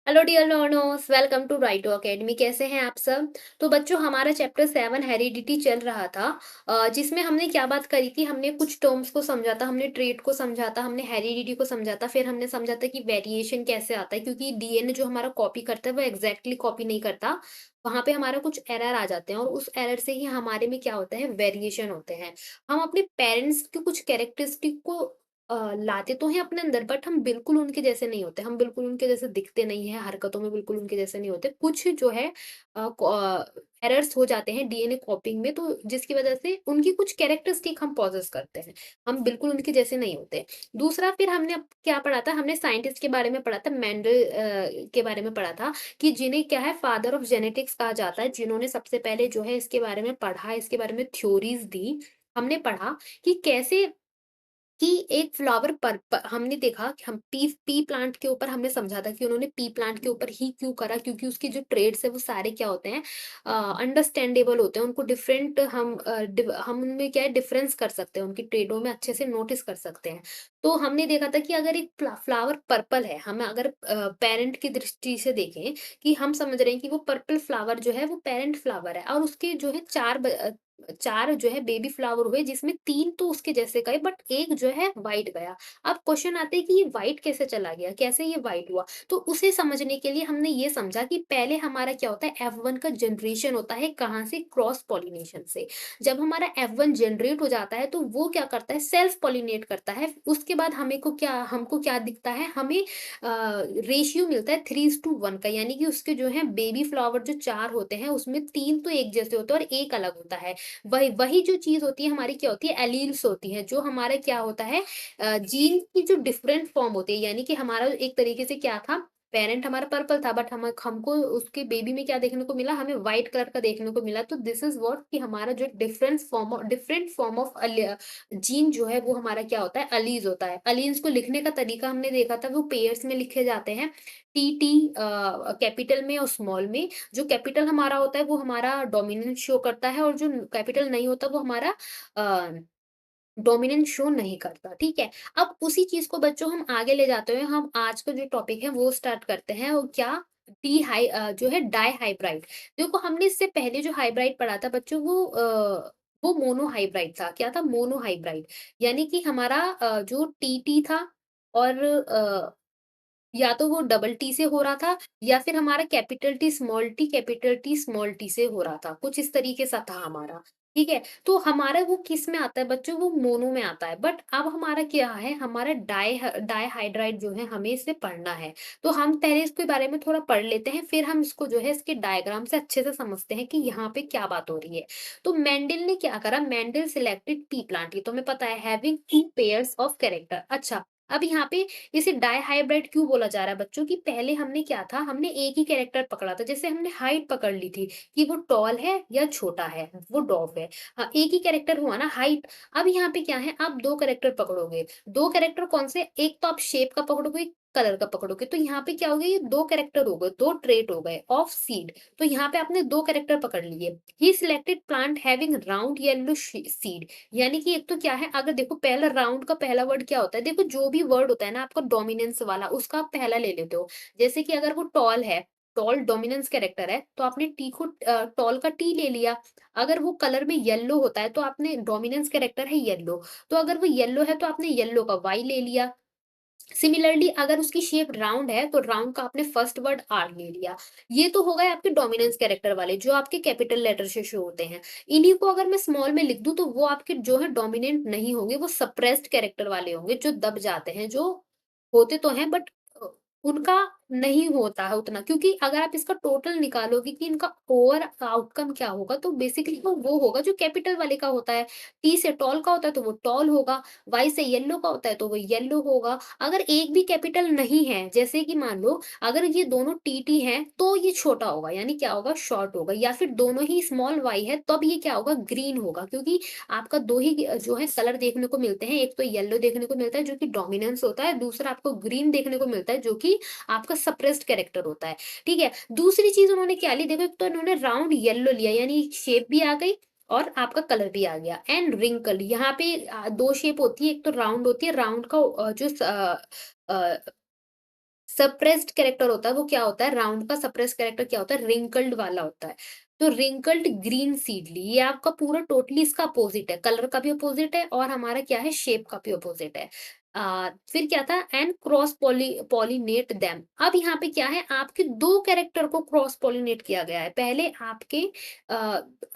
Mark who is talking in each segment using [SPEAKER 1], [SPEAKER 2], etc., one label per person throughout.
[SPEAKER 1] Hello dear learners, welcome to राइटो academy. कैसे हैं आप सब? तो बच्चों, हमारा चैप्टर 7 हेरिडिटी चल रहा था। जिसमें हमने क्या बात करी थी? हमने कुछ टर्म्स को समझा था, हमने ट्रेट को समझा था, हमने हेरिडिटी को समझा था, फिर हमने समझा था कि वेरिएशन कैसे आता है, क्योंकि डीएनए जो हमारा कॉपी करता है वो एग्जैक्टली कॉपी नहीं करता। वहां पे हमारा कुछ एरर आ जाते हैं और उस एरर से ही हमारे में क्या होता है, वेरिएशन होते हैं। हम अपने पेरेंट्स के कुछ कैरेक्टरिस्टिक को लाते तो हैं अपने अंदर, बट हम बिल्कुल उनके जैसे नहीं होते, हम बिल्कुल उनके जैसे दिखते नहीं हैं, हरकतों में बिल्कुल उनके जैसे नहीं होते। कुछ जो है एरर्स हो जाते हैं डीएनए कॉपिंग में, तो जिसकी वजह से उनकी कुछ कैरेक्टरिस्टिक हम पॉसेस करते हैं, हम बिल्कुल उनके जैसे नहीं होते। दूसरा, फिर हमने अब क्या पढ़ा था? हमने साइंटिस्ट के बारे में पढ़ा था, मेंडल के बारे में पढ़ा था, कि जिन्हें क्या है, फादर ऑफ जेनेटिक्स कहा जाता है, जिन्होंने सबसे पहले जो है इसके बारे में पढ़ा, इसके बारे में थ्योरीज दी। हमने पढ़ा कि कैसे कि एक फ्लावर पर हमने देखा कि हम पी पी प्लांट के ऊपर हमने समझा था कि उन्होंने पी प्लांट के ऊपर ही क्यों करा, क्योंकि उसके जो ट्रेड्स है वो सारे क्या होते हैं, अंडरस्टैंडेबल होते हैं। उनको डिफरेंट हम उनमें क्या है, डिफरेंस कर सकते हैं, उनकी ट्रेडों में अच्छे से नोटिस कर सकते हैं। तो हमने देखा था कि अगर एक फ्लावर पर्पल है, हम अगर पेरेंट की दृष्टि से देखें, कि हम समझ रहे हैं कि वो पर्पल फ्लावर जो है वो पेरेंट फ्लावर है, और उसके जो है चार जो है बेबी फ्लावर हुए, जिसमें 3 तो उसके जैसे गए, बट एक जो है व्हाइट गया। अब क्वेश्चन आते हैं कि ये व्हाइट कैसे चला गया? कैसे ये व्हाइट हुआ? तो उसे समझने के लिए हमने ये समझा कि पहले हमारा क्या होता है, F1 का जनरेशन होता है, कहाँ से? क्रॉस पॉलिनेशन से। जब हमारा F1 जनरेट हो जाता है तो वो क्या करता है, सेल्फ पॉलिनेट करता है। उसके बाद हमको क्या दिखता है, हमें रेशियो मिलता है 3:1 का, यानी कि उसके जो है बेबी फ्लावर जो 4 होते हैं, उसमें 3 तो एक जैसे होते हैं और एक अलग होता है। वही वही जो चीज़ होती है हमारी, क्या होती है, एलील्स होती हैं, जो हमारा क्या होता है, जीन की जो डिफरेंट फॉर्म होती है, यानी कि हमारा एक तरीके से क्या था, पेरेंट हमारा पर्पल था, बट हमको उसके बेबी में क्या देखने को मिला, हमें व्हाइट कलर का देखने को मिला। तो दिस इज व्हाट, कि हमारा जो डिफरेंट फॉर्म ऑफ जीन जो है वो हमारा क्या होता है, अलीज होता है। अलीज को लिखने का तरीका हमने देखा था, वो पेयर्स में लिखे जाते हैं, टी टी कैपिटल में और स्मॉल में। जो कैपिटल हमारा होता है वो हमारा डोमिनेंस शो करता है, और जो कैपिटल नहीं होता वो हमारा डोमिनेंस शो नहीं करता, ठीक है? अब उसी चीज़ को बच्चों हम आगे ले जाते हुए हम आज का जो टॉपिक है वो स्टार्ट करते हैं, और क्या, जो है डाई हाइब्राइड। देखो, हमने इससे पहले जो हाइब्राइड पढ़ा था बच्चों, वो मोनो हाइब्राइड था। क्या था? Mono hybrid. यानी कि हमारा जो टीटी था, और या तो वो डबल टी से हो रहा था, या फिर हमारा capital T small T, capital T small T से हो रहा था, कुछ इस तरीके सा था हमारा। ठीक है? तो हमारा वो किस में आता है बच्चों? वो मोनो में आता है। बट अब हमारा क्या है, हमारा डाइहाइड्राइड जो है, हमें इसे पढ़ना है। तो हम पहले इसके बारे में थोड़ा पढ़ लेते हैं, फिर हम इसको जो है इसके डायग्राम से अच्छे से समझते हैं कि यहाँ पे क्या बात हो रही है। तो मेंडल ने क्या करा? मेंडल सिलेक्टेड पी प्लांट, ये तो हमें पता है, हैविंग 2 पेयर्स ऑफ कैरेक्टर। अच्छा, अब यहाँ पे इसे डाइहाइब्रिड क्यों बोला जा रहा है बच्चों? कि पहले हमने क्या था, हमने एक ही कैरेक्टर पकड़ा था। जैसे हमने हाइट पकड़ ली थी कि वो टॉल है या छोटा है, वो डॉफ है। हाँ, एक ही कैरेक्टर हुआ ना, हाइट। अब यहाँ पे क्या है, आप 2 कैरेक्टर पकड़ोगे। 2 कैरेक्टर कौन से? एक तो आप शेप का पकड़ोगे, एक कलर का पकड़ोगे। तो यहाँ पे क्या हो गया, ये 2 कैरेक्टर हो गए, 2 ट्रेट हो गए ऑफ सीड। तो यहाँ पे आपने 2 कैरेक्टर पकड़ लिए। He selected plant having round yellow seed. यानी कि एक तो क्या है, अगर देखो पहला राउंड का पहला वर्ड क्या होता है, देखो जो भी वर्ड होता है ना आपका डोमिनेंस वाला, उसका आप पहला ले लेते हो। जैसे कि अगर वो टॉल है, टॉल डोमिनेंस कैरेक्टर है, तो आपने टी को टॉल का टी ले लिया। अगर वो कलर में येलो होता है तो आपने डोमिनेंस कैरेक्टर है येलो, तो अगर वो येलो है तो आपने येलो का वाई ले लिया। सिमिलरली अगर उसकी शेप राउंड है तो राउंड का आपने फर्स्ट वर्ड आर ले लिया। ये तो हो गए आपके डोमिनेंस कैरेक्टर वाले, जो आपके कैपिटल लेटर से शो होते हैं। इन्हीं को अगर मैं स्मॉल में लिख दूं तो वो आपके जो है डोमिनेंट नहीं होंगे, वो सप्रेस्ड कैरेक्टर वाले होंगे, जो दब जाते हैं, जो होते तो हैं, बट उनका नहीं होता है उतना। क्योंकि अगर आप इसका टोटल निकालोगे कि इनका ओवर आउटकम क्या होगा, तो बेसिकली वो होगा जो कैपिटल वाले का होता है। टी से टॉल का होता है तो वो टॉल होगा, वाई से येलो का होता है तो वो येलो होगा। अगर एक भी कैपिटल नहीं है, जैसे कि मान लो अगर ये दोनों टीटी हैं, तो ये छोटा होगा, यानी क्या होगा, शॉर्ट होगा। या फिर दोनों ही स्मॉल वाई है, तब ये क्या होगा, ग्रीन होगा। क्योंकि आपका दो ही जो है कलर देखने को मिलते हैं, एक तो येलो देखने को मिलता है जो कि डोमिनेंस होता है, दूसरा आपको ग्रीन देखने को मिलता है जो कि आपका सप्रेस्ड कैरेक्टर होता है। ठीक है? दूसरी चीज उन्होंने क्या ली, देखो, एक तो इन्होंने राउंड येलो लिया, यानी शेप भी आ गई और आपका कलर भी आ गया। एंड रिंकल, यहाँ पे 2 शेप होती है, एक तो राउंड होती है, राउंड का जो सप्रेस्ड कैरेक्टर होता है वो क्या होता है, राउंड का सप्रेस्ड कैरेक्टर क्या होता है, रिंकल्ड वाला होता है। तो रिंकल्ड ग्रीन सीडली ये आपका पूरा टोटली इसका अपोजिट है, कलर का भी अपोजिट है और हमारा क्या है, शेप का भी अपोजिट है। फिर क्या था, एंड क्रॉस पॉलिनेट देम। अब यहाँ पे क्या है, आपके दो कैरेक्टर को क्रॉस पॉलिनेट किया गया है। पहले आपके अ,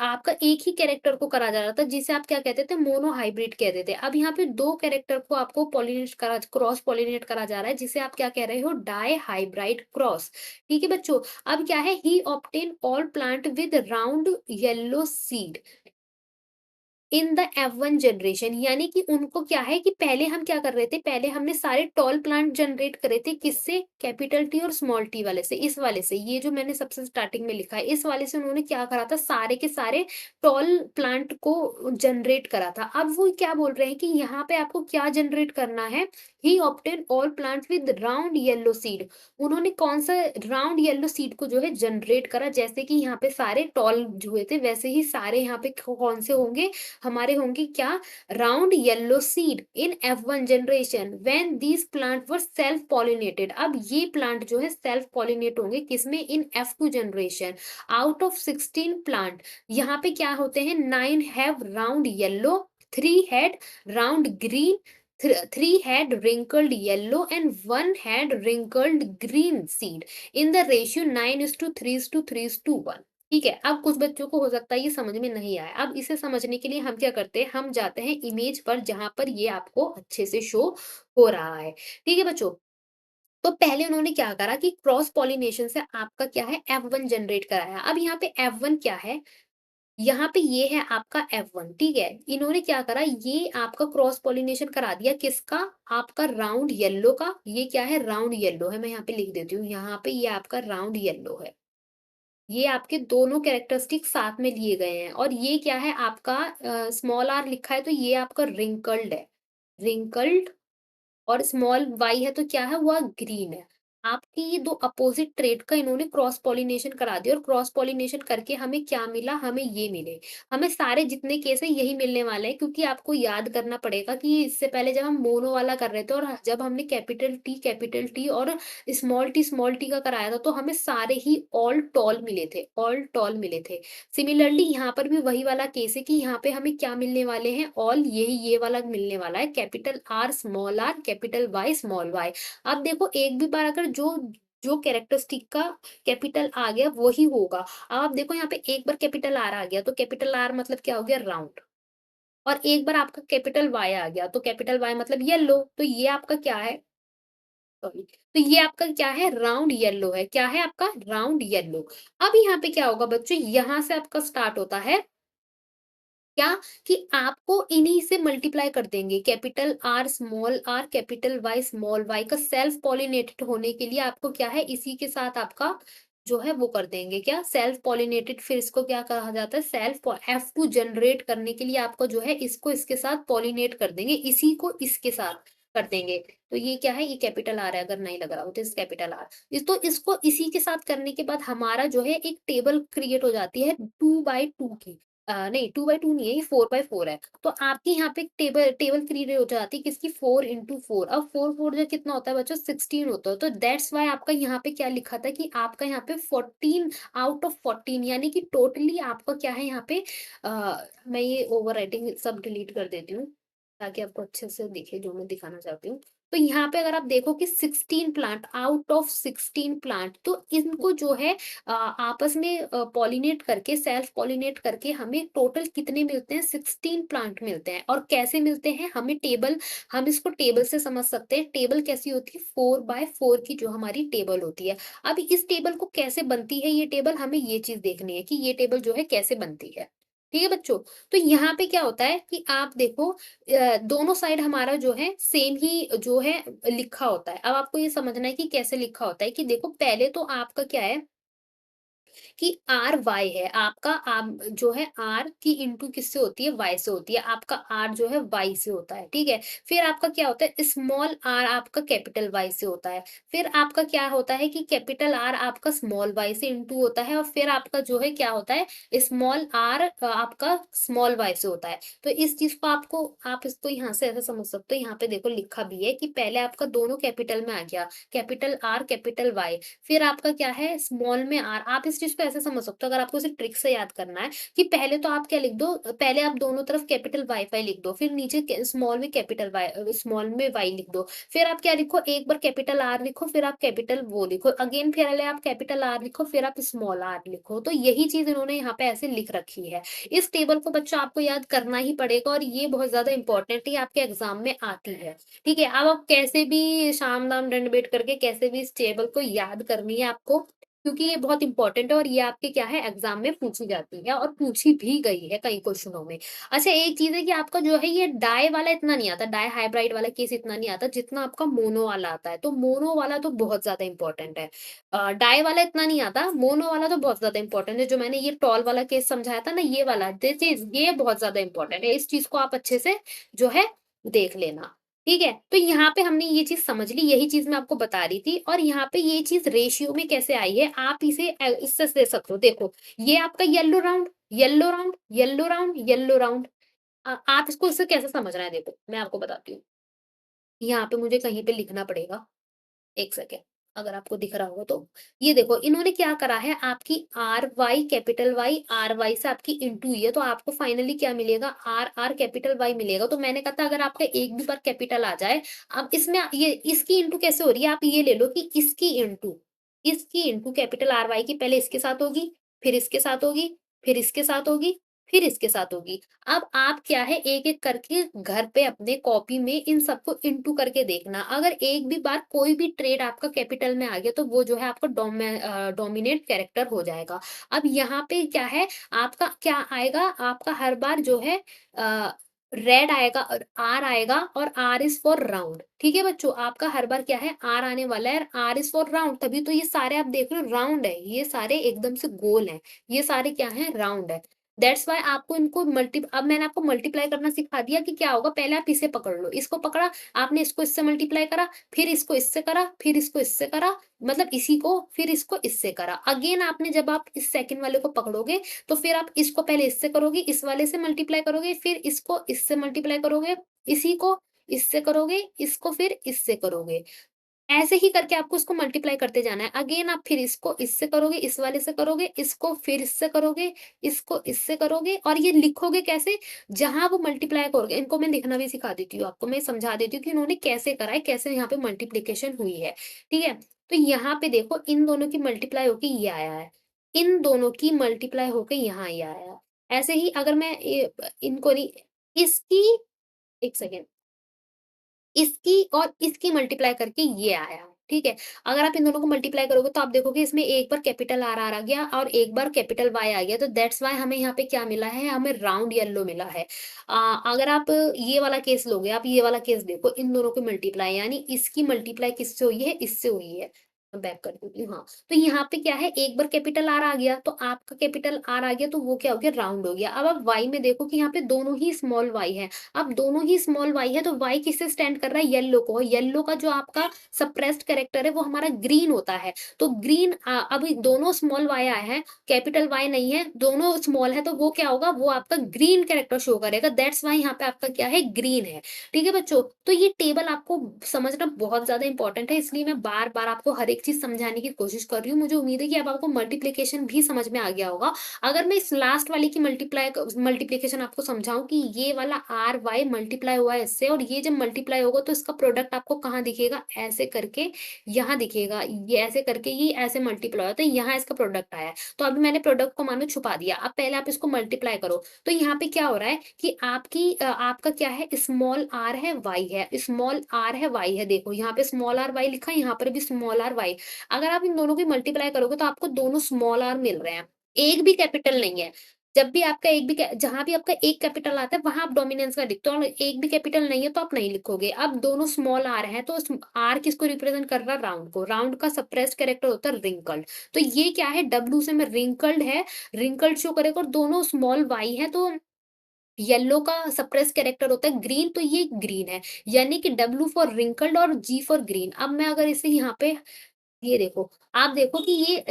[SPEAKER 1] आपका एक ही कैरेक्टर को करा जा रहा था, जिसे आप क्या कहते थे, मोनो हाइब्रिड कहते थे। अब यहाँ पे दो कैरेक्टर को आपको पॉलिनेट करा क्रॉस पॉलिनेट करा जा रहा है, जिसे आप क्या कह रहे हो, डाई हाइब्रिड क्रॉस। ठीक है बच्चों। अब क्या है, he obtain all plant with round yellow seed in the F1 generation, यानी कि उनको क्या है कि पहले हम क्या कर रहे थे, पहले हमने सारे टॉल प्लांट जनरेट करे थे, किससे, कैपिटल टी और स्मॉल टी वाले से, इस वाले से, ये जो मैंने सबसे स्टार्टिंग में लिखा है, इस वाले से उन्होंने क्या करा था, सारे के सारे टॉल प्लांट को जनरेट करा था। अब वो क्या बोल रहे हैं कि यहाँ पे आपको क्या जनरेट करना है, he obtain all plant with round yellow seed. उन्होंने कौन सा राउंड येलो सीड को जो है जनरेट करा, जैसे कि यहाँ पे सारे टॉल जो हुए थे वैसे ही सारे यहाँ पे कौन से होंगे, हमारे होंगे क्या, round yellow seed in F1 generation when these plant were self pollinated. अब ये प्लांट जो है सेल्फ पॉलिनेट होंगे किसमें, इन F2 generation. Out of 16 plant, यहाँ पे क्या होते हैं, 9 have round yellow, 3 had round green, 3 had wrinkled yellow and 1 had wrinkled green seed in the ratio 9:3:3:1। ठीक है, अब कुछ बच्चों को हो सकता है ये समझ में नहीं आया। अब इसे समझने के लिए हम क्या करते हैं, हम जाते हैं इमेज पर जहाँ पर ये आपको अच्छे से शो हो रहा है। ठीक है बच्चों? तो पहले उन्होंने क्या करा कि क्रॉस पॉलिनेशन से आपका क्या है, F1 जनरेट कराया। अब यहाँ पे F1 क्या है? यहाँ पे ये है आपका F1, ठीक है? इन्होंने क्या करा, ये आपका क्रॉस पॉलिनेशन करा दिया किसका? आपका राउंड येलो का। ये क्या है? राउंड येलो है। मैं यहाँ पे लिख देती हूँ, यहाँ पे ये आपका राउंड येलो है। ये आपके दोनों कैरेक्टरिस्टिक साथ में लिए गए हैं और ये क्या है आपका, स्मॉल आर लिखा है तो ये आपका रिंकल्ड है, रिंकल्ड। और स्मॉल वाई है तो क्या है, वह ग्रीन है। आपकी ये दो अपोजिट ट्रेट का इन्होंने क्रॉस पॉलिनेशन करा दिया और क्रॉस पॉलिनेशन करके हमें क्या मिला, हमें ये मिले। हमें सारे जितने केस है यही मिलने वाले हैं, क्योंकि आपको याद करना पड़ेगा कि इससे पहले जब हम मोनो वाला कर रहे थे और जब हमने कैपिटल टी और स्मॉल टी का कराया था, तो हमें सारे ही ऑल टॉल मिले थे, ऑल टॉल मिले थे। सिमिलरली यहाँ पर भी वही वाला केस है कि यहाँ पे हमें क्या मिलने वाले हैं, ऑल, यही ये वाला मिलने वाला है, capital R small R, capital Y small Y. अब देखो एक भी बार अगर जो जो कैरेक्टरिस्टिक का कैपिटल आ गया वही होगा। अब आप देखो यहाँ पे एक बार कैपिटल आर आ गया तो कैपिटल आर मतलब क्या हो गया, राउंड। और एक बार आपका कैपिटल वाई आ गया तो कैपिटल वाई मतलब येलो, तो ये आपका क्या है, सॉरी, तो ये आपका क्या है, राउंड येलो है। क्या है आपका, राउंड येलो। अब यहाँ पे क्या होगा बच्चों, यहाँ से आपका स्टार्ट होता है क्या, कि आपको इन्हीं से मल्टीप्लाई कर देंगे, capital R capital Y small Y का सेल्फ पॉलिनेटेड होने के लिए आपको क्या है, इसी के साथ आपका जो है वो कर देंगे, क्या, सेल्फ पॉलिनेटेड। फिर इसको क्या कहा जाता है, सेल्फ F2 जनरेट करने के लिए आपको जो है इसको इसके साथ पॉलिनेट कर देंगे, इसी को इसके साथ कर देंगे। तो ये क्या है, ये कैपिटल आर है, अगर नहीं लग रहा हो तो इस कैपिटल आर, इस तो इसको इसी के साथ करने के बाद हमारा जो है एक टेबल क्रिएट हो जाती है 2/2 की। नहीं 2/2 नहीं है, ये 4/4 है। तो आपकी यहाँ पे टेबल टेबल क्रिएट हो जाती है किसकी, 4 into 4। अब 4 जो कितना होता है बच्चों, 16 होता है। तो दैट्स वाई आपका यहाँ पे क्या लिखा था कि आपका यहाँ पे 14 आउट ऑफ 14, यानी कि टोटली आपका क्या है यहाँ पे, मैं ये ओवर राइटिंग सब डिलीट कर देती हूँ ताकि आपको अच्छे से दिखे जो मैं दिखाना चाहती हूँ। तो यहाँ पे अगर आप देखो कि 16 प्लांट आउट ऑफ 16 प्लांट, तो इनको जो है आपस में पॉलिनेट करके, सेल्फ पॉलिनेट करके हमें टोटल कितने मिलते हैं, 16 प्लांट मिलते हैं। और कैसे मिलते हैं, हमें टेबल, हम इसको टेबल से समझ सकते हैं। टेबल कैसी होती है, 4/4 की जो हमारी टेबल होती है। अब इस टेबल को कैसे बनती है ये टेबल, हमें ये चीज देखनी है कि ये टेबल जो है कैसे बनती है। ठीक है बच्चों। तो यहाँ पे क्या होता है कि आप देखो, दोनों साइड हमारा जो है सेम ही जो है लिखा होता है। अब आपको ये समझना है कि कैसे लिखा होता है, कि देखो पहले तो आपका क्या है, कि आर वाई है, आपका आप जो है आर की इंटू किससे होती है, वाई से होती है, आपका आर जो है वाई से होता है, ठीक है। फिर आपका क्या होता है, स्मॉल आर आपका कैपिटल वाई से होता है। फिर आपका क्या होता है कि कैपिटल आर आपका स्मॉल वाई से इंटू होता है, और फिर आपका जो है क्या होता है, स्मॉल आर आपका स्मॉल वाई से होता है। तो इस चीज को आपको, आप इसको यहाँ से ऐसे समझ सकते हो, यहाँ पे देखो लिखा भी है कि पहले आपका दोनों कैपिटल में आ गया, कैपिटल आर कैपिटल वाई, फिर आपका क्या है स्मॉल में आर। आप इस चीज को ऐसे समझ सकते हो, अगर आपको इसे ट्रिक से याद करना है कि पहले तो आप क्या लिख दो, पहले आप दोनों तरफ कैपिटल वाई फाई लिख दो, फिर नीचे स्मॉल में कैपिटल वाई, स्मॉल में वाई लिख दो, फिर आप क्या लिखो, एक बार कैपिटल आर लिखो, फिर आप कैपिटल वो लिखो अगेन, फिर पहले आप कैपिटल आर लिखो, फिर आप स्मॉल आर लिखो। तो यही चीज इन्होंने यहाँ पे ऐसे लिख रखी है। इस टेबल को बच्चों आपको याद करना ही पड़ेगा, और ये बहुत ज्यादा इंपॉर्टेंट है, आपके एग्जाम में आती है। ठीक है, अब आप कैसे भी शाम दाम दंड भेद करके कैसे भी इस टेबल को याद करनी है आपको, क्योंकि ये बहुत इंपॉर्टेंट है, और ये आपके क्या है एग्जाम में पूछी जाती है, और पूछी भी गई है कई क्वेश्चनों में। अच्छा, एक चीज है कि आपका जो है ये डाई वाला इतना नहीं आता, डाई हाइब्राइड वाला केस इतना नहीं आता जितना आपका मोनो वाला आता है। तो मोनो वाला तो बहुत ज्यादा इंपॉर्टेंट है। डाई वाला इतना नहीं आता, मोनो वाला तो बहुत ज्यादा इंपॉर्टेंट है। जो मैंने ये टॉल वाला केस समझाया था ना, ये वाला दिस इज, ये बहुत ज्यादा इंपॉर्टेंट है। इस चीज को आप अच्छे से जो है देख लेना। ठीक है, तो यहाँ पे हमने ये चीज समझ ली, यही चीज मैं आपको बता रही थी। और यहाँ पे ये चीज रेशियो में कैसे आई है, आप इसे इससे दे सकते हो। देखो, ये आपका yellow round, yellow round, yellow round, yellow round. आप इसको इससे कैसे समझना है, देखो मैं आपको बताती हूँ। यहाँ पे मुझे कहीं पे लिखना पड़ेगा, एक सेकेंड, अगर आपको दिख रहा होगा तो। ये देखो, इन्होंने क्या करा है, आपकी R Y capital Y, R Y से आपकी इंटू हुई है, तो आपको फाइनली क्या मिलेगा, आर आर कैपिटल वाई मिलेगा। तो मैंने कहा था अगर आपका एक भी बार कैपिटल आ जाए, अब इसमें ये इसकी इंटू कैसे हो रही है, आप ये ले लो कि इसकी इंटू कैपिटल आर वाई की पहले इसके साथ होगी, फिर इसके साथ होगी, फिर इसके साथ होगी, फिर इसके साथ होगी। अब आप क्या है एक एक करके घर पे अपने कॉपी में इन सबको इंटू करके देखना। अगर एक भी बार कोई भी ट्रेड आपका कैपिटल में आ गया, तो वो जो है आपका डोमिनेट कैरेक्टर हो जाएगा। अब यहाँ पे क्या है, आपका क्या आएगा, आपका हर बार जो है रेड आएगा और आर आएगा, और आर इज फॉर राउंड। ठीक है बच्चों, आपका हर बार क्या है आर आने वाला है, आर इज फॉर राउंड। तभी तो ये सारे आप देख रहे हो राउंड है, ये सारे एकदम से गोल हैं, ये सारे क्या है राउंड है। दैट्स व्हाई आपको इनको अब मैंने आपको मल्टीप्लाई करना सिखा दिया कि क्या होगा, पहले आप इसे पकड़ लो, इसको पकड़ा आपने, इसको इससे मल्टीप्लाई करा, फिर इसको इससे करा, फिर इसको इससे करा, मतलब इसी को, फिर इसको इससे करा अगेन। आपने जब आप इस सेकंड वाले को पकड़ोगे, तो फिर आप इसको पहले इससे करोगे, इस वाले से मल्टीप्लाई करोगे, फिर इसको इससे मल्टीप्लाई करोगे, इसी को इससे करोगे, इसको फिर इससे करोगे। ऐसे ही करके आपको इसको मल्टीप्लाई करते जाना है। अगेन आप फिर इसको इससे करोगे, इस वाले से करोगे, इसको फिर इससे करोगे, इसको इससे करोगे, और ये लिखोगे कैसे, जहाँ वो मल्टीप्लाई करोगे। इनको मैं लिखना भी सिखा देती हूँ आपको, मैं समझा देती हूँ कि इन्होंने कैसे करा है, कैसे यहाँ पे मल्टीप्लिकेशन हुई है। ठीक है, तो यहाँ पे देखो इन दोनों की मल्टीप्लाई होके ये आया है, इन दोनों की मल्टीप्लाई होके यहाँ ये आया है। ऐसे ही अगर मैं इनको नहीं, इसकी, एक सेकेंड, इसकी और इसकी मल्टीप्लाई करके ये आया, ठीक है? अगर आप इन दोनों को मल्टीप्लाई करोगे, तो आप देखोगे इसमें एक बार कैपिटल आर आर आ गया और एक बार कैपिटल वाई आ गया, तो दैट्स व्हाई हमें यहाँ पे क्या मिला है, हमें राउंड येलो मिला है। अगर आप ये वाला केस लोगे, आप ये वाला केस देखो, इन दोनों की मल्टीप्लाई, यानी इसकी मल्टीप्लाई किससे हुई है, इससे हुई है। मैं बैक कर देती हूँ, हाँ। तो यहाँ पे क्या है, एक बार कैपिटल आर आ गया, तो आपका कैपिटल आर आ गया, तो वो क्या हो गया, राउंड हो गया। अब आप वाई में देखो कि यहाँ पे दोनों ही स्मॉल वाई है। अब दोनों ही स्मॉल y है, तो y किससे स्टैंड कर रहा है, येलो को। येलो का जो आपका सप्रेस्ड कैरेक्टर है वो हमारा ग्रीन होता है। तो ग्रीन, अब दोनों स्मॉल y आए हैं, कैपिटल Y नहीं है, दोनों स्मॉल है, तो वो क्या होगा, वो आपका ग्रीन कैरेक्टर शो करेगा। दैट्स वाई यहाँ पे आपका क्या है, ग्रीन है। ठीक है बच्चों, तो ये टेबल आपको समझना बहुत ज्यादा इंपॉर्टेंट है, इसलिए मैं बार बार आपको हर एक चीज समझाने की कोशिश कर रही हूँ। मुझे उम्मीद है कि अब आपको मल्टीप्लीकेशन भी समझ में आ गया होगा। अगर मैं इस लास्ट वाले की मल्टीप्लिकेशन आपको समझाऊं कि ये वाला आर वाई मल्टीप्लाई हुआ है इससे, और ये जब मल्टीप्लाई होगा तो इसका प्रोडक्ट आपको कहाँ दिखेगा, ऐसे करके यहाँ दिखेगा, ये ऐसे करके ये ऐसे मल्टीप्लाई होता है, यहाँ इसका प्रोडक्ट आया है। तो अभी मैंने प्रोडक्ट को मानो छुपा दिया, अब पहले आप इसको मल्टीप्लाई करो। तो यहाँ पे क्या हो रहा है कि आपका क्या है, स्मॉल आर है वाई है, स्मॉल आर है वाई है। देखो यहाँ पे स्मॉल आर वाई लिखा है, यहाँ पर भी स्मॉल आर वाई। अगर आप इन दोनों की मल्टीप्लाई करोगे, तो आपको दोनों स्मॉल आर मिल रहे हैं, एक भी कैपिटल नहीं है। जब भी आपका एक भी कै जहाँ भी आपका एक कैपिटल आता है, वहाँ आप डोमिनेंस का लिखते हो और एक भी कैपिटल नहीं है, तो आप नहीं लिखोगे। अब दोनों स्मॉल आर हैं, तो स्म आर किसको रिप्रेज़ेंट कर रहा है? राउंड को। राउंड का सप्रेस्ड कैरेक्टर होता है रिंकल्ड। तो ये क्या है? डब्ल्यू से मैं रिंकल्ड है, रिंकल्ड शो करेगा और दोनों स्मॉल वाई हैं, तो येलो का सप्रेस्ड कैरेक्टर होता है ग्रीन, तो ये ग्रीन है। यानी कि डब्ल्यू फॉर रिंकल्ड और जी फॉर ग्रीन। अब मैं अगर इसे यहाँ पे ये देखो, आप देखो कि ये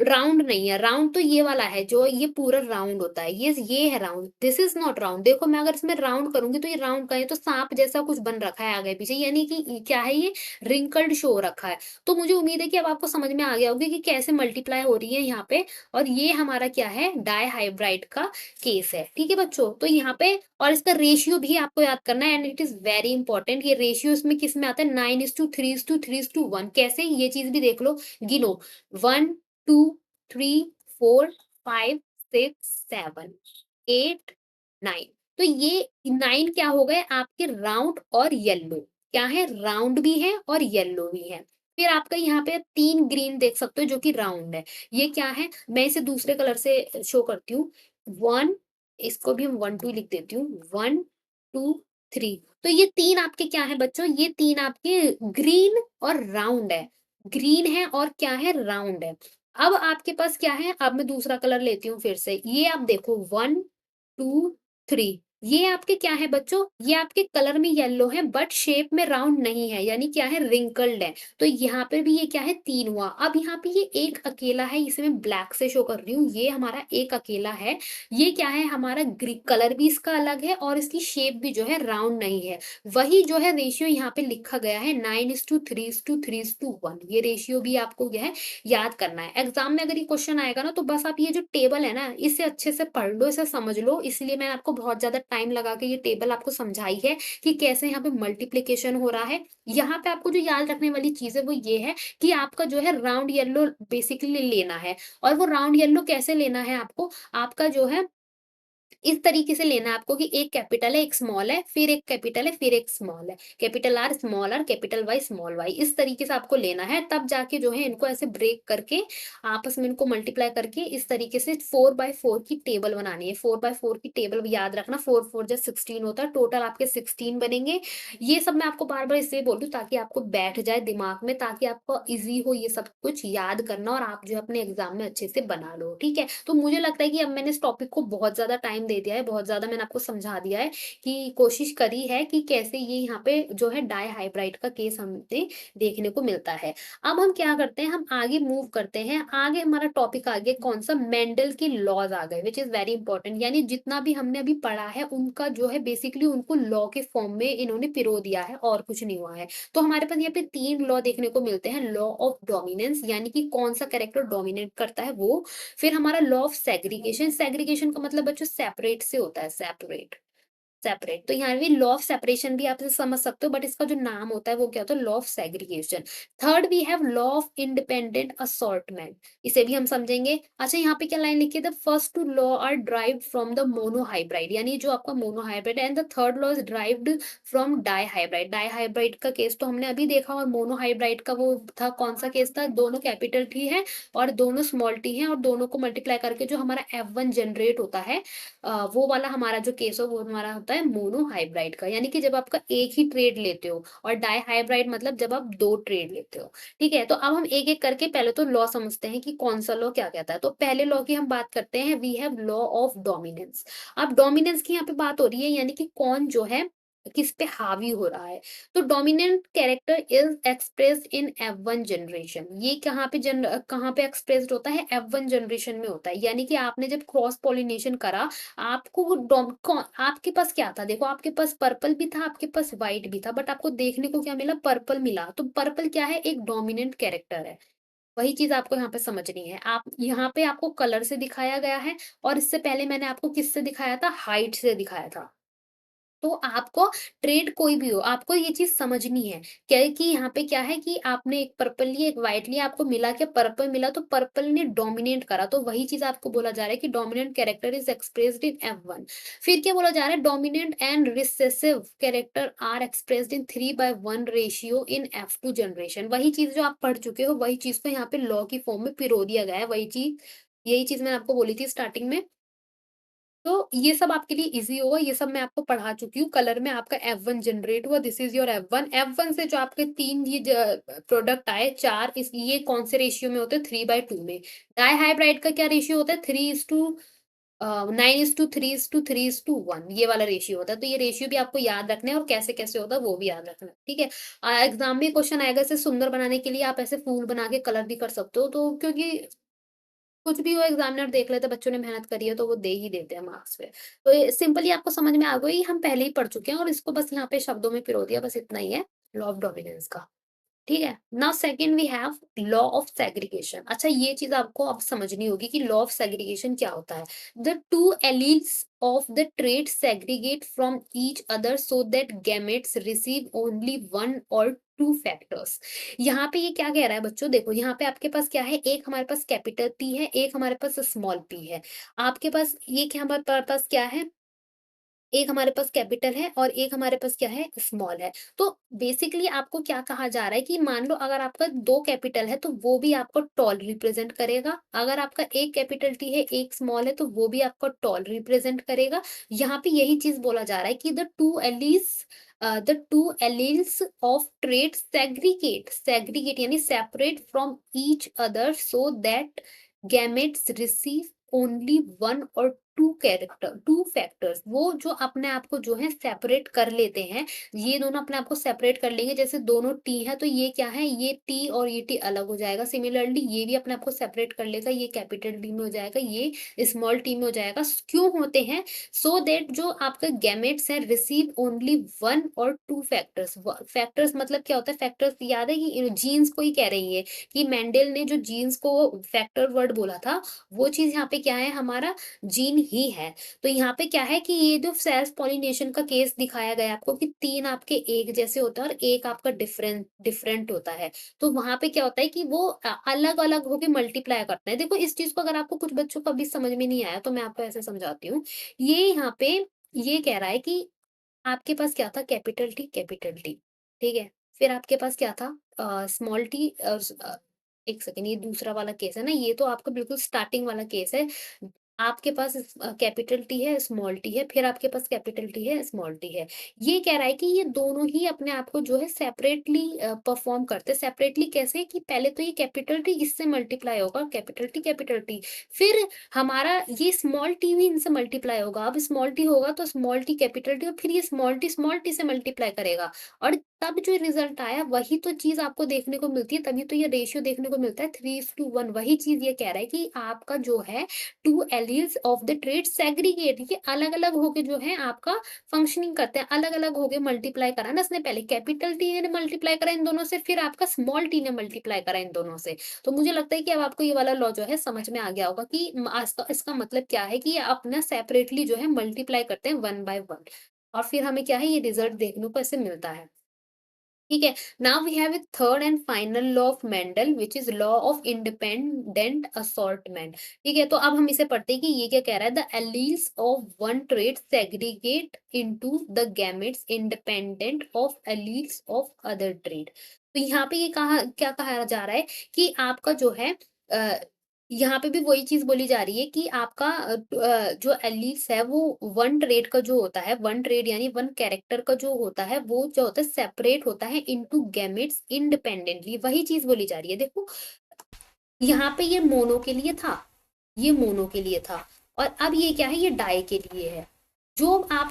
[SPEAKER 1] राउंड नहीं है, राउंड तो ये वाला है, जो ये पूरा राउंड होता है, ये है round, this is not round. देखो मैं अगर इसमें राउंड करूँगी तो ये राउंड का है, तो साँप जैसा कुछ बन रखा है आगे-पीछे, यानी कि क्या है ये? रिंकल्ड शो हो रखा है। तो मुझे उम्मीद है कि अब आपको समझ में आ गया होगा कि कैसे मल्टीप्लाई हो रही है यहाँ पे, और ये हमारा क्या है? डायहाइब्राइड का केस है। ठीक है बच्चों? तो यहाँ पे और इसका रेशियो भी आपको याद करना है, and it is very important. ये रेशियो इसमें किस में आता है? 9:3:3:1। कैसे? ये चीज़ भी देख लो, गिनो 1, 2, 3, 4, 5, 6, 7, 8, 9। तो ये 9 क्या हो गए आपके? राउंड और येलो। क्या है? राउंड भी है और येलो भी है। फिर आपका यहाँ पे 3 ग्रीन देख सकते हो जो कि राउंड है। ये क्या है? मैं इसे दूसरे कलर से शो करती हूँ। 1, इसको भी हम 1, 2 लिख देती हूँ। 1, 2, 3। तो ये 3 आपके क्या है बच्चों? ये 3 आपके ग्रीन और राउंड है। ग्रीन है और क्या है? राउंड है। अब आपके पास क्या है? अब मैं दूसरा कलर लेती हूँ फिर से। ये आप देखो 1, 2, 3। ये आपके क्या है बच्चों? ये आपके कलर में येलो है बट शेप में राउंड नहीं है, यानी क्या है? रिंकल्ड है। तो यहाँ पे भी ये क्या है? 3 हुआ। अब यहाँ पे ये एक अकेला है, इसे मैं ब्लैक से शो कर रही हूँ। ये हमारा एक अकेला है। ये क्या है? हमारा ग्री कलर भी इसका अलग है और इसकी शेप भी जो है राउंड नहीं है। वही जो है रेशियो यहाँ पे लिखा गया है 9:3:3:1। ये रेशियो भी आपको जो है याद करना है। एग्ज़ाम में अगर ये क्वेश्चन आएगा ना, तो बस आप ये जो टेबल है ना, इसे अच्छे से पढ़ लो, इसे समझ लो। इसलिए मैंने आपको बहुत ज़्यादा टाइम लगा के ये टेबल आपको समझाई है कि कैसे यहाँ पे मल्टीप्लिकेशन हो रहा है। यहाँ पे आपको जो याद रखने वाली चीज़ है वो ये है कि आपका जो है राउंड येलो बेसिकली लेना है, और वो राउंड येलो कैसे लेना है आपको? आपका जो है इस तरीके से लेना है आपको कि एक कैपिटल है, एक स्मॉल है, फिर एक कैपिटल है, फिर एक स्मॉल है। Capital R, small R, capital Y, small Y, इस तरीके से आपको लेना है। तब जाके जो है इनको ऐसे ब्रेक करके, आपस में इनको मल्टीप्लाई करके इस तरीके से 4/4 की टेबल बनानी है। 4/4 की टेबल याद रखना, 4 4 जा 16 होता है। टोटल आपके 16 बनेंगे। ये सब मैं आपको बार-बार इसलिए बोल रही हूँ ताकि आपको बैठ जाए दिमाग में, ताकि आपको ईज़ी हो ये सब कुछ याद करना, और आप जो है अपने एग्ज़ाम में अच्छे से बना लो, ठीक है? तो मुझे लगता है कि अब मैंने इस टॉपिक को बहुत ज़्यादा टाइम दे दिया है, बहुत ज़्यादा मैंने आपको समझा दिया है कि कोशिश करी है कि कैसे ये यहाँ पे जो है डायहाइब्राइड का केस हमें देखने को मिलता है। अब हम क्या करते हैं, हम आगे मूव करते हैं। आगे हमारा टॉपिक आ गया कौन-सा? मेंडल के लॉज़ आ गए, व्हिच इज़ वेरी इंपॉर्टेंट। यानी जितना भी हमने अभी पढ़ा है, उनका जो है बेसिकली उनको लॉ के फॉर्म में इन्होंने पिरो दिया है, और कुछ नहीं हुआ है। तो हमारे पास यहाँ पे 3 लॉ देखने को मिलते हैं। लॉ ऑफ डोमिनेंस, यानी कि कौन-सा कैरेक्टर डोमिनेट करता है वो। फिर हमारा लॉ ऑफ सेग्रीगेशन, सेग्रीगेशन का मतलब बच्चों सेपरेट से होता है, सेपरेट। सेपरेट, तो यहाँ भी लॉ ऑफ सेपरेशन भी आप इसे समझ सकते हो, बट इसका जो नाम होता है वो क्या होता है? Law of segregation. Third we have law of independent assortment, इसे भी हम समझेंगे। अच्छा, यहाँ पे क्या लाइन लिखी है? The first two law are derived from the monohybrid, यानी जो आपका मोनोहाइब्रिड है, and the third law is derived from dihybrid. Dihybrid का केस तो हमने अभी देखा, और मोनोहाइब्रिड का वो था, कौन सा केस था? दोनों कैपिटल टी है और दोनों स्मॉल टी है, और दोनों को मल्टीप्लाई करके जो हमारा F1 जनरेट होता है, वो वाला हमारा जो केस हो वो हमारा होता है मोनोहाइब्रिड का, यानी कि जब आपका एक ही ट्रेड लेते हो, और डाइहाइब्रिड मतलब जब आप 2 ट्रेड लेते हो। ठीक है? तो अब हम एक-एक करके पहले तो लॉ समझते हैं कि कौन-सा लॉ क्या कहता है। तो पहले लॉ की हम बात करते हैं, we have law of dominance. अब डोमिनेंस की यहाँ पे बात हो रही है, यानी कि कौन जो है किस पे हावी हो रहा है। तो dominant character is expressed in F1 generation. ये कहाँ पे एक्सप्रेस्ड होता है? F1 जनरेशन में होता है। यानी कि आपने जब क्रॉस पॉलिनेशन करा, आपको वो आपके पास क्या था? देखो, आपके पास पर्पल भी था, आपके पास व्हाइट भी था, बट आपको देखने को क्या मिला? पर्पल मिला। तो पर्पल क्या है? एक डोमिनेंट कैरेक्टर है। वही चीज़ आपको यहाँ पे समझनी है। आप यहाँ पे आपको कलर से दिखाया गया है, और इससे पहले मैंने आपको किससे दिखाया था? हाइट से दिखाया था। तो आपको ट्रेड कोई भी हो, आपको ये चीज़ समझनी है, क्या है कि यहाँ पे क्या है कि आपने एक पर्पल लिया, एक व्हाइट लिया, आपको मिला क्या? पर्पल मिला, तो पर्पल ने डोमिनेट करा, तो वही चीज़ आपको बोला जा रहा है कि dominant character is expressed in F1। फिर क्या बोला जा रहा है? Dominant and recessive character are expressed in 3/1 ratio in F2 generation. वही चीज़ जो आप पढ़ चुके हो, वही चीज़ को यहाँ पे लॉ की फॉर्म में पिरो दिया गया है, वही चीज़, यही चीज़ मैंने आपको बोली थी स्टार्टिंग में। तो ये सब आपके लिए ईज़ी होगा, ये सब मैं आपको पढ़ा चुकी हूँ। कलर में आपका F1 जनरेट हुआ, this is your F1। F1 से जो आपके 3 ये प्रोडक्ट आए, 4 इस ये कौन से रेशियो में होते हैं? 3/2 में। डाइहाइब्राइड का क्या रेशियो होता है? 9:3:3:1 ये वाला रेशियो होता है। तो ये रेशियो भी आपको याद रखना है और कैसे-कैसे होता है वो भी याद रखना है, ठीक है? एग्ज़ाम में क्वेश्चन आएगा इसे सुंदर बनाने के लिए आप ऐसे फूल बना के कलर भी कर सकते हो, तो क्योंकि कुछ भी हो एग्ज़ामिनर देख लेता है बच्चों ने मेहनत करी है तो वो दे ही देते हैं मार्क्स फिर। तो ये सिंपली आपको समझ में आ गई, हम पहले ही पढ़ चुके हैं और इसको बस यहाँ पे शब्दों में पिरो दिया, बस इतना ही है लॉ ऑफ डोमिनेंस का। ठीक है? Now second we have law of segregation. अच्छा ये चीज़ आपको अब समझनी होगी कि लॉ ऑफ सेग्रीगेशन क्या होता है? The two alleles of the trait segregate from each other so that gametes receive only one or two factors. यहाँ पे ये क्या कह रहा है बच्चों, देखो यहाँ पे आपके पास क्या है, एक हमारे पास कैपिटल P है, एक हमारे पास स्मॉल p है। आपके पास ये क्या हमारे पास क्या है, एक हमारे पास कैपिटल है और एक हमारे पास क्या है, स्मॉल है। तो बेसिकली आपको क्या कहा जा रहा है कि मान लो अगर आपका 2 कैपिटल है तो वो भी आपको टॉल रिप्रेजेंट करेगा। अगर आपका एक कैपिटल T है, एक स्मॉल है तो वो भी आपको टॉल रिप्रेजेंट करेगा। यहाँ पे यही चीज़ बोला जा रहा है कि the two alleles of trait segregate यानी separate from each other so that gametes receive only one or two factors. वो जो अपने आप को जो है सेपरेट कर लेते हैं, ये दोनों अपने आप को सेपरेट कर लेंगे। जैसे दोनों टी है तो ये क्या है, ये टी और ये टी अलग हो जाएगा। सिमिलरली ये भी अपने आप को सेपरेट कर लेगा, ये कैपिटल टी में हो जाएगा, ये स्मॉल टी में हो जाएगा। क्यों होते हैं? सो दैट जो आपका गैमेट्स है receive only one or two factors. Factors मतलब क्या होता है? फैक्टर्स याद है कि जीन्स को ही कह रही है कि मेंडल ने जो जीन्स को फैक्टर वर्ड बोला था, वो चीज़ यहाँ पे क्या है, हमारा जीन ही है। तो यहाँ पे क्या है कि ये जो सेल्फ पॉलिनेशन का केस दिखाया गया है आपको कि 3 आपके एक जैसे होते हैं और एक आपका डिफरेंट डिफरेंट होता है। तो वहाँ पे क्या होता है कि वो अलग-अलग होके मल्टीप्लाई करते हैं। देखो इस चीज़ को अगर आपको कुछ बच्चों को अभी समझ में नहीं आया तो मैं आपको ऐसे समझाती हूँ। ये यहाँ पे ये कह रहा है कि आपके पास क्या था, कैपिटल टी, ठीक है? फिर आपके पास क्या था, स्मॉल टी, एक सेकंड, ये दूसरा वाला केस है ना, ये तो आपका बिल्कुल स्टार्टिंग वाला केस है। आपके पास कैपिटल टी है, स्मॉल टी है, फिर आपके पास कैपिटल टी है, स्मॉल टी है। ये कह रहा है कि ये दोनों ही अपने आप को जो है सेपरेटली परफ़ॉर्म करते हैं। सेपरेटली कैसे? कि पहले तो ये कैपिटल टी इससे मल्टीप्लाई होगा, कैपिटल टी, फिर हमारा ये स्मॉल टी भी इनसे मल्टीप्लाई होगा। अब स्मॉल टी होगा तो स्मॉल टी कैपिटल टी और फिर ये स्मॉल टी से मल्टीप्लाई करेगा और तब जो रिजल्ट आया वही तो चीज़ आपको देखने को मिलती है, तभी तो ये रेशियो देखने को मिलता है 3:1। वही चीज़ ये कह रहा है कि आपका जो है 2 alleles of the trait segregate, ये अलग-अलग होके जो है आपका फंक्शनिंग करते हैं, अलग-अलग होके मल्टीप्लाई करा ना इसने, पहले कैपिटल टी ने मल्टीप्लाई करा इन दोनों से, फिर आपका स्मॉल टी ने मल्टीप्लाई करा इन दोनों से। तो मुझे लगता है कि अब आपको ये वाला लॉ जो है समझ में आ गया होगा कि इसका इसका मतलब क्या है कि ये अपना सेपरेटली जो है मल्टीप्लाई करते हैं 1 बाय 1 और फिर हमें क्या है, ये रिजल्ट देखने को ऐसे मिलता है। ठीक है? Now we have a third and final law of Mendel which is law of independent assortment. ठीक है? तो अब हम इसे पढ़ते हैं कि ये क्या कह रहा है, the alleles of one trait segregate into the gametes independent of alleles of other trait. तो यहाँ पे ये कहा क्या कहा जा रहा है कि आपका जो है अ, यहाँ पे भी वही चीज़ बोली जा रही है कि आपका जो एलील्स है वो वन ट्रेड का जो होता है, वन ट्रेड यानी वन कैरेक्टर का जो होता है, वो जो होता है सेपरेट होता है इनटू गैमेट्स इंडिपेंडेंटली, वही चीज़ बोली जा रही है। देखो, यहाँ पे ये मोनो के लिए था, ये मोनो के लिए था और अब ये क्या है, ये डाई के लिए है। जो आप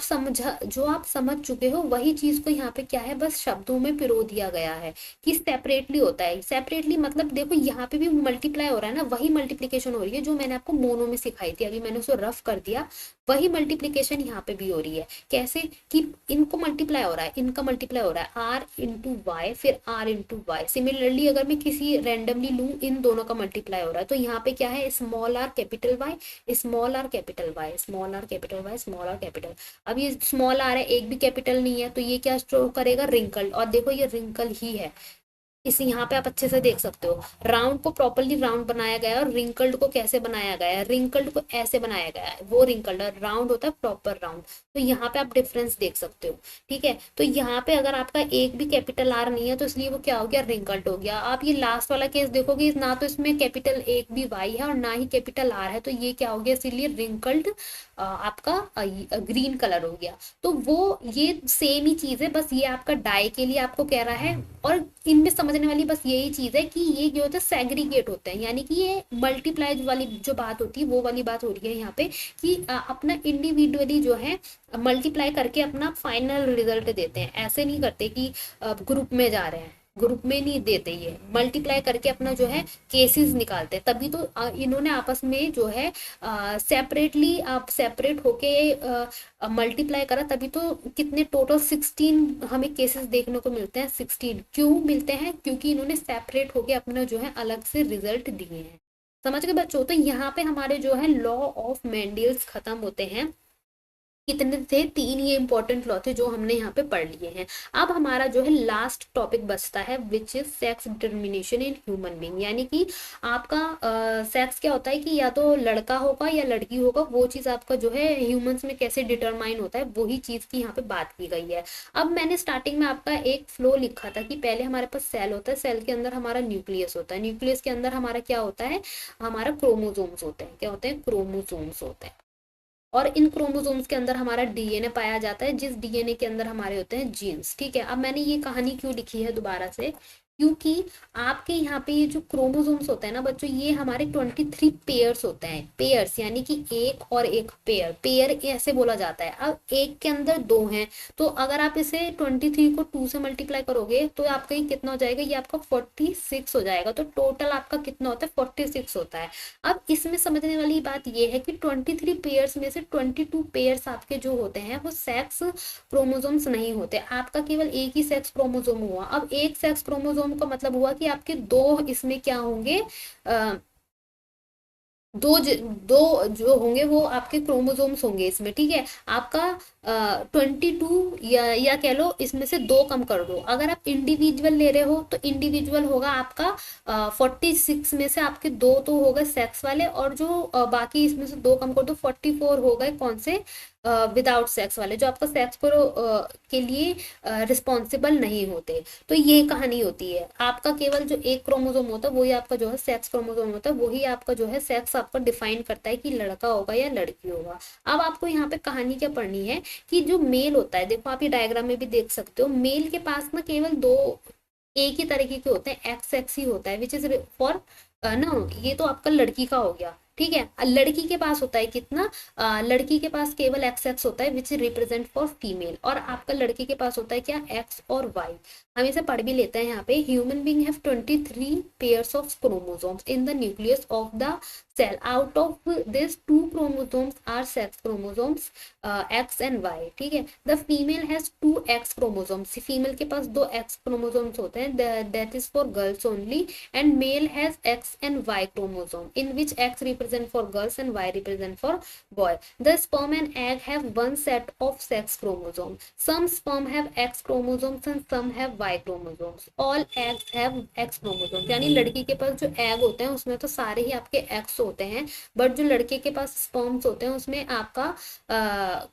[SPEAKER 1] समझ चुके हो वही चीज को यहाँ पे क्या है, बस शब्दों में पिरो दिया गया है कि सेपरेटली होता है। सेपरेटली मतलब देखो यहाँ पे भी मल्टीप्लाई हो रहा है ना, वही मल्टीप्लिकेशन हो रही है जो मैंने आपको मोनो में सिखाई थी, अभी मैंने उसको रफ कर दिया। वही मल्टीप्लिकेशन यहाँ पे भी हो रही है। कैसे? कि इनको मल्टीप्लाई हो रहा है, इनका मल्टीप्लाई हो रहा है, आर इंटू वाई फिर आर इंटू वाई। सिमिलरली अगर मैं किसी रैंडमली लूँ, इन दोनों का मल्टीप्लाई हो रहा है, तो यहाँ पे क्या है, small R capital Y, small R capital Y, small R capital Y, small R capital. अब ये स्मॉल आर है, एक भी कैपिटल नहीं है, तो ये क्या शो करेगा, रिंकल। और देखो ये रिंकल ही है, इस यहाँ पे आप अच्छे से देख सकते हो, राउंड को प्रॉपरली राउंड बनाया गया है और रिंकल्ड को कैसे बनाया गया है, रिंकल्ड को ऐसे बनाया गया है, वो रिंकल्ड और राउंड होता है प्रॉपर राउंड। तो यहाँ पे आप डिफरेंस देख सकते हो। ठीक है, तो यहाँ पे अगर आपका एक भी कैपिटल आर नहीं है तो इसलिए वो क्या हो गया, रिंकल्ड हो गया। आप ये लास्ट वाला केस देखोगे, ना तो इसमें कैपिटल एक भी वाई है और ना ही कैपिटल आर है, तो ये क्या हो गया, इसीलिए रिंकल्ड आपका ग्रीन कलर हो गया। तो वो ये सेम ही चीज है, बस ये आपका डाई के लिए आपको कह रहा है। और इनमें समझने वाली बस यही चीज है कि ये जो होता है सेग्रीगेट होते हैं, यानी कि ये मल्टीप्लाई वाली जो बात होती है वो वाली बात हो रही है यहाँ पे, कि अपना इंडिविजुअली जो है मल्टीप्लाई करके अपना फाइनल रिजल्ट देते हैं। ऐसे नहीं करते कि ग्रुप में जा रहे हैं, ग्रुप में नहीं देते, ये मल्टीप्लाई करके अपना जो है केसेस निकालते हैं। तभी तो इन्होंने आपस में जो है सेपरेटली आप सेपरेट होके मल्टीप्लाई करा, तभी तो कितने टोटल 16 हमें केसेस देखने को मिलते हैं। 16 क्यों मिलते हैं, क्योंकि इन्होंने सेपरेट होके अपना जो है अलग से रिजल्ट दिए हैं। समझ गए बच्चों? तो यहाँ पे हमारे जो है लॉ ऑफ मेंडल्स खत्म होते हैं। कितने थे, 3 ये इंपॉर्टेंट लॉ थे जो हमने यहाँ पे पढ़ लिए हैं। अब हमारा जो है लास्ट टॉपिक बचता है which is sex determination in human being, यानी कि आपका सेक्स क्या होता है, कि या तो लड़का होगा या लड़की होगा, वो चीज आपका जो है ह्यूमंस में कैसे डिटरमाइन होता है, वही चीज की यहाँ पे बात की गई है। अब मैंने स्टार्टिंग में आपका एक फ्लो लिखा था कि पहले हमारे पास सेल होता है, सेल के अंदर हमारा न्यूक्लियस होता है, न्यूक्लियस के अंदर हमारा क्या होता है, हमारा क्रोमोसोम्स होते हैं। क्या होते हैं, क्रोमोसोम्स होते हैं। और इन क्रोमोसोम्स के अंदर हमारा डीएनए पाया जाता है, जिस डीएनए के अंदर हमारे होते हैं जीन्स। ठीक है, अब मैंने ये कहानी क्यों लिखी है दोबारा से, क्योंकि आपके यहाँ पे ये जो क्रोमोसोम्स होते हैं ना बच्चों, ये हमारे 23 पेयर्स होते हैं। पेयर्स यानी कि एक और एक पेयर, पेयर ऐसे बोला जाता है। अब एक के अंदर दो हैं, तो अगर आप इसे 23 को 2 से मल्टीप्लाई करोगे तो आपका ये कितना हो जाएगा, ये आपका 46 हो जाएगा। तो टोटल आपका कितना होता है, 46 होता है। अब इसमें समझने वाली बात यह है कि 23 पेयर्स में से 22 पेयर्स आपके जो होते हैं वो सेक्स क्रोमोसोम्स नहीं होते, आपका केवल एक ही सेक्स क्रोमोसोम हुआ। अब एक सेक्स क्रोमोसोम का मतलब हुआ कि आपके दो इसमें क्या होंगे, दो दो जो होंगे वो आपके क्रोमोसोम्स होंगे इसमें। ठीक है, आपका 22 या कह लो इसमें से दो कम कर दो। अगर आप इंडिविजुअल ले रहे हो तो इंडिविजुअल होगा आपका 46 में से आपके दो तो हो गए सेक्स वाले, और जो बाकी इसमें से दो कम कर दो, 44 हो गए कौन से, विदाउट सेक्स वाले, जो आपका सेक्स को के लिए रिस्पॉन्सिबल नहीं होते। तो ये कहानी होती है, आपका केवल जो एक क्रोमोसोम होता है वही आपका जो है सेक्स क्रोमोसोम होता है, वही आपका जो है सेक्स आपका डिफाइन करता है कि लड़का होगा या लड़की होगा। अब आपको यहाँ पे कहानी क्या पढ़नी है, कि जो मेल होता है, देखो आप ये डायग्राम में भी देख सकते हो, मेल के पास ना केवल दो एक ही तरीके के होते हैं, एक्स एक्स ही होता है, विच इज फॉर ना, ये तो आपका लड़की का हो गया। ठीक है, लड़की के पास होता है कितना, लड़की के पास केवल एक्स एक्स होता है विच रिप्रेजेंट फॉर फीमेल, और आपका लड़के के पास होता है क्या, एक्स और वाई। हम इसे पढ़ भी लेते हैं यहाँ पे, human being have 23 pairs of chromosomes in the nucleus of the cell, out of this 2 chromosomes are sex chromosomes X and Y. ठीक है, the female has 2 X chromosomes, female के पास 2 एक्स क्रोमोसोम्स होते हैं, that is for girls only, and male has X and Y chromosome in which X represent for girls and Y represent for boy. The sperm and egg have one set of sex chromosomes. Some sperm have X chromosomes and some have Y chromosomes. All eggs have X chromosomes. यानी लड़की के पास जो egg होते हैं उसमें तो सारे ही आपके X होते हैं, बट जो लड़के के पास स्पर्म्स होते हैं उसमें आपका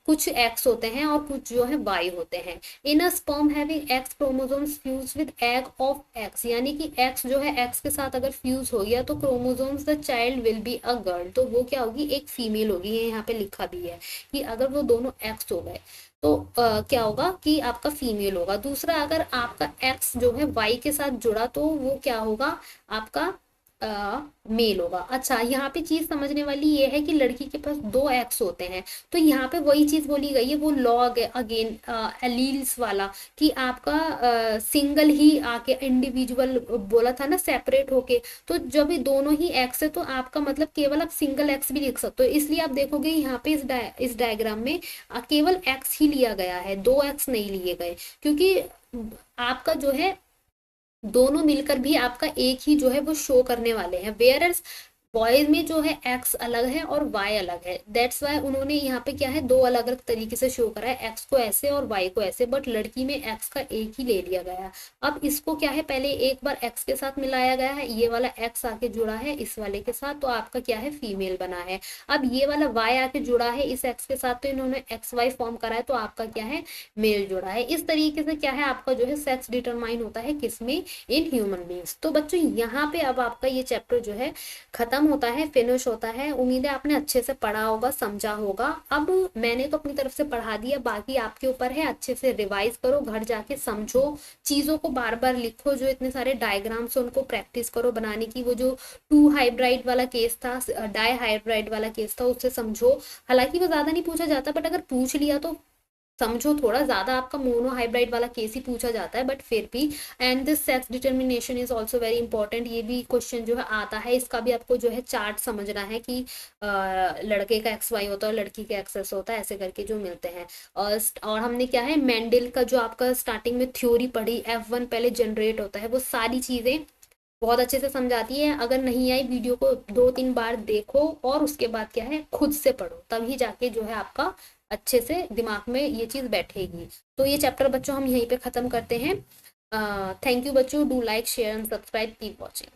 [SPEAKER 1] कुछ X होते हैं और कुछ जो है Y होते हैं। In a sperm having X chromosomes fused with egg of X, यानी कि X जो है X के साथ अगर फ्यूज हो गया तो chromosomes the child will be a girl, तो वो क्या होगी, एक फीमेल होगी। ये यहाँ पे लिखा भी है कि अगर वो दोनों एक्स हो गए तो क्या होगा कि आपका फीमेल होगा। दूसरा, अगर आपका एक्स जो है वाई के साथ जुड़ा तो वो क्या होगा, आपका मेल होगा। अच्छा, यहाँ पे चीज समझने वाली ये है कि लड़की के पास 2 एक्स होते हैं, तो यहाँ पे वही चीज बोली गई है, वो लॉ अगेन एलील्स वाला, कि आपका सिंगल ही आके इंडिविजुअल बोला था ना सेपरेट होके, तो जब ये दोनों ही एक्स है तो आपका मतलब केवल आप सिंगल एक्स भी लिख सकते हो। इसलिए आप देखोगे यहाँ पे इस डायग्राम में केवल एक्स ही लिया गया है, 2 एक्स नहीं लिए गए, क्योंकि आपका जो है दोनों मिलकर भी आपका एक ही जो है वो शो करने वाले हैं। वेयर बॉयज में जो है एक्स अलग है और वाई अलग है, दैट्स वाई उन्होंने यहाँ पे क्या है दो अलग अलग तरीके से शो करा है, एक्स को ऐसे और वाई को ऐसे, बट लड़की में एक्स का एक ही ले लिया गया है। अब इसको क्या है पहले एक बार एक्स के साथ मिलाया गया है, ये वाला एक्स आके जुड़ा है इस वाले के साथ, तो आपका क्या है फीमेल बना है। अब ये वाला वाई आके जुड़ा है इस एक्स के साथ, तो इन्होंने एक्स वाई फॉर्म करा है, तो आपका क्या है मेल जुड़ा है। इस तरीके से क्या है आपका जो है सेक्स डिटरमाइन होता है किसमें, इन ह्यूमन बींग्स। तो बच्चों यहाँ पे अब आपका ये चैप्टर जो है खत्म होता है, फिनिश होता है। उम्मीद है आपने अच्छे से पढ़ा होगा, समझा होगा। अब मैंने तो अपनी तरफ से पढ़ा दिया, बाकी आपके ऊपर है, अच्छे से रिवाइज करो, घर जाके समझो, चीजों को बार बार लिखो, जो इतने सारे डायग्राम्स हैं उनको प्रैक्टिस करो बनाने की। वो जो टू हाइब्राइड वाला केस था, डाई हाइब्राइड वाला केस था, उससे समझो। हालांकि वो ज्यादा नहीं पूछा जाता, बट अगर पूछ लिया तो समझो थोड़ा ज्यादा। आपका मोनोहाइब्रिड वाला केस ही पूछा जाता है, बट फिर भी। And this sex determination is also very important, ये भी क्वेश्चन जो है आता है, इसका भी आपको जो है चार्ट समझना है कि लड़के का एक्स वाई होता है और लड़की का एक्स एस होता है, ऐसे करके जो मिलते हैं। और हमने क्या है मेंडल का जो आपका स्टार्टिंग में थ्योरी पढ़ी, F1 पहले जनरेट होता है, वो सारी चीजें बहुत अच्छे से समझाती है। अगर नहीं आई वीडियो को 2-3 बार देखो और उसके बाद क्या है खुद से पढ़ो, तभी जाके जो है आपका अच्छे से दिमाग में ये चीज बैठेगी। तो ये चैप्टर बच्चों हम यहीं पे खत्म करते हैं। थैंक यू बच्चों, do like share and subscribe, keep watching.